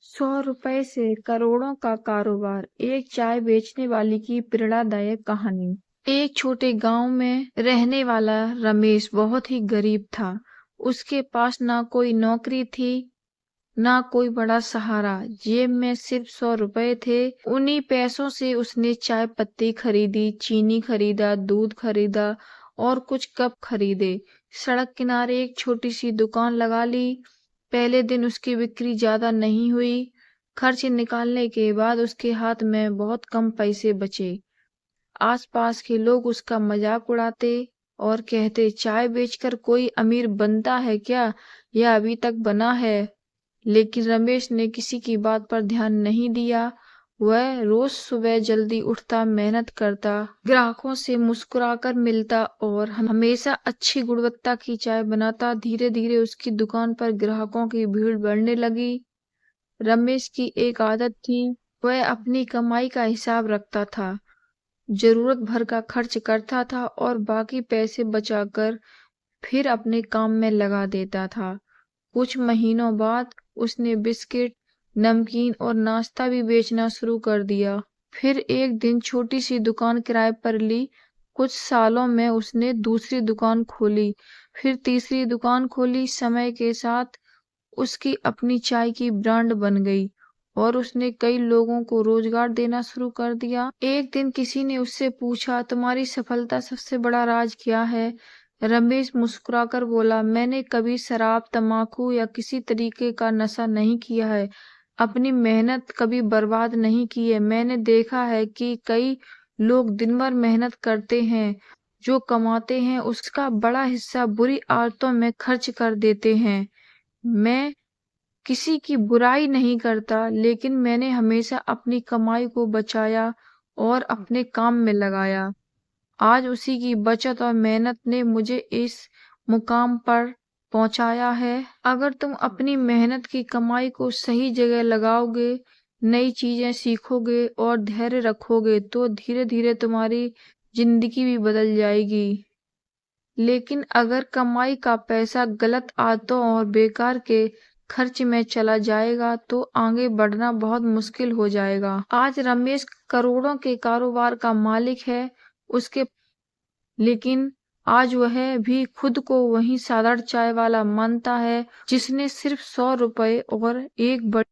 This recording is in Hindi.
100 रुपए से करोड़ों का कारोबार, एक चाय बेचने वाली की प्रेरणादायक कहानी। एक छोटे गांव में रहने वाला रमेश बहुत ही गरीब था। उसके पास ना कोई नौकरी थी, ना कोई बड़ा सहारा। जेब में सिर्फ 100 रुपए थे। उन्हीं पैसों से उसने चाय पत्ती खरीदी, चीनी खरीदा, दूध खरीदा और कुछ कप खरीदे। सड़क किनारे एक छोटी सी दुकान लगा ली। पहले दिन उसकी बिक्री ज्यादा नहीं हुई। खर्च निकालने के बाद उसके हाथ में बहुत कम पैसे बचे। आसपास के लोग उसका मजाक उड़ाते और कहते, चाय बेचकर कोई अमीर बनता है क्या, या अभी तक बना है। लेकिन रमेश ने किसी की बात पर ध्यान नहीं दिया। वह रोज सुबह जल्दी उठता, मेहनत करता, ग्राहकों से मुस्कुराकर मिलता और हमेशा अच्छी गुणवत्ता की चाय बनाता। धीरे धीरे उसकी दुकान पर ग्राहकों की भीड़ बढ़ने लगी। रमेश की एक आदत थी, वह अपनी कमाई का हिसाब रखता था, जरूरत भर का खर्च करता था और बाकी पैसे बचाकर फिर अपने काम में लगा देता था। कुछ महीनों बाद उसने बिस्किट, नमकीन और नाश्ता भी बेचना शुरू कर दिया। फिर एक दिन छोटी सी दुकान किराए पर ली। कुछ सालों में उसने दूसरी दुकान खोली, फिर तीसरी दुकान खोली। समय के साथ उसकी अपनी चाय की ब्रांड बन गई और उसने कई लोगों को रोजगार देना शुरू कर दिया। एक दिन किसी ने उससे पूछा, तुम्हारी सफलता सबसे बड़ा राज क्या है? रमेश मुस्कुराकर बोला, मैंने कभी शराब, तम्बाकू या किसी तरीके का नशा नहीं किया है। अपनी मेहनत कभी बर्बाद नहीं की है। मैंने देखा है कि कई लोग दिन भर मेहनत करते हैं, जो कमाते हैं उसका बड़ा हिस्सा बुरी आदतों में खर्च कर देते हैं। मैं किसी की बुराई नहीं करता, लेकिन मैंने हमेशा अपनी कमाई को बचाया और अपने काम में लगाया। आज उसी की बचत और मेहनत ने मुझे इस मुकाम पर पहुंचाया है। अगर तुम अपनी मेहनत की कमाई को सही जगह लगाओगे, नई चीजें सीखोगे और धैर्य रखोगे, तो धीरे धीरे तुम्हारी जिंदगी भी बदल जाएगी। लेकिन अगर कमाई का पैसा गलत आदतों और बेकार के खर्च में चला जाएगा तो आगे बढ़ना बहुत मुश्किल हो जाएगा। आज रमेश करोड़ों के कारोबार का मालिक है, उसके लेकिन आज वह भी खुद को वही साधारण चाय वाला मानता है, जिसने सिर्फ 100 रुपए और एक बड़ी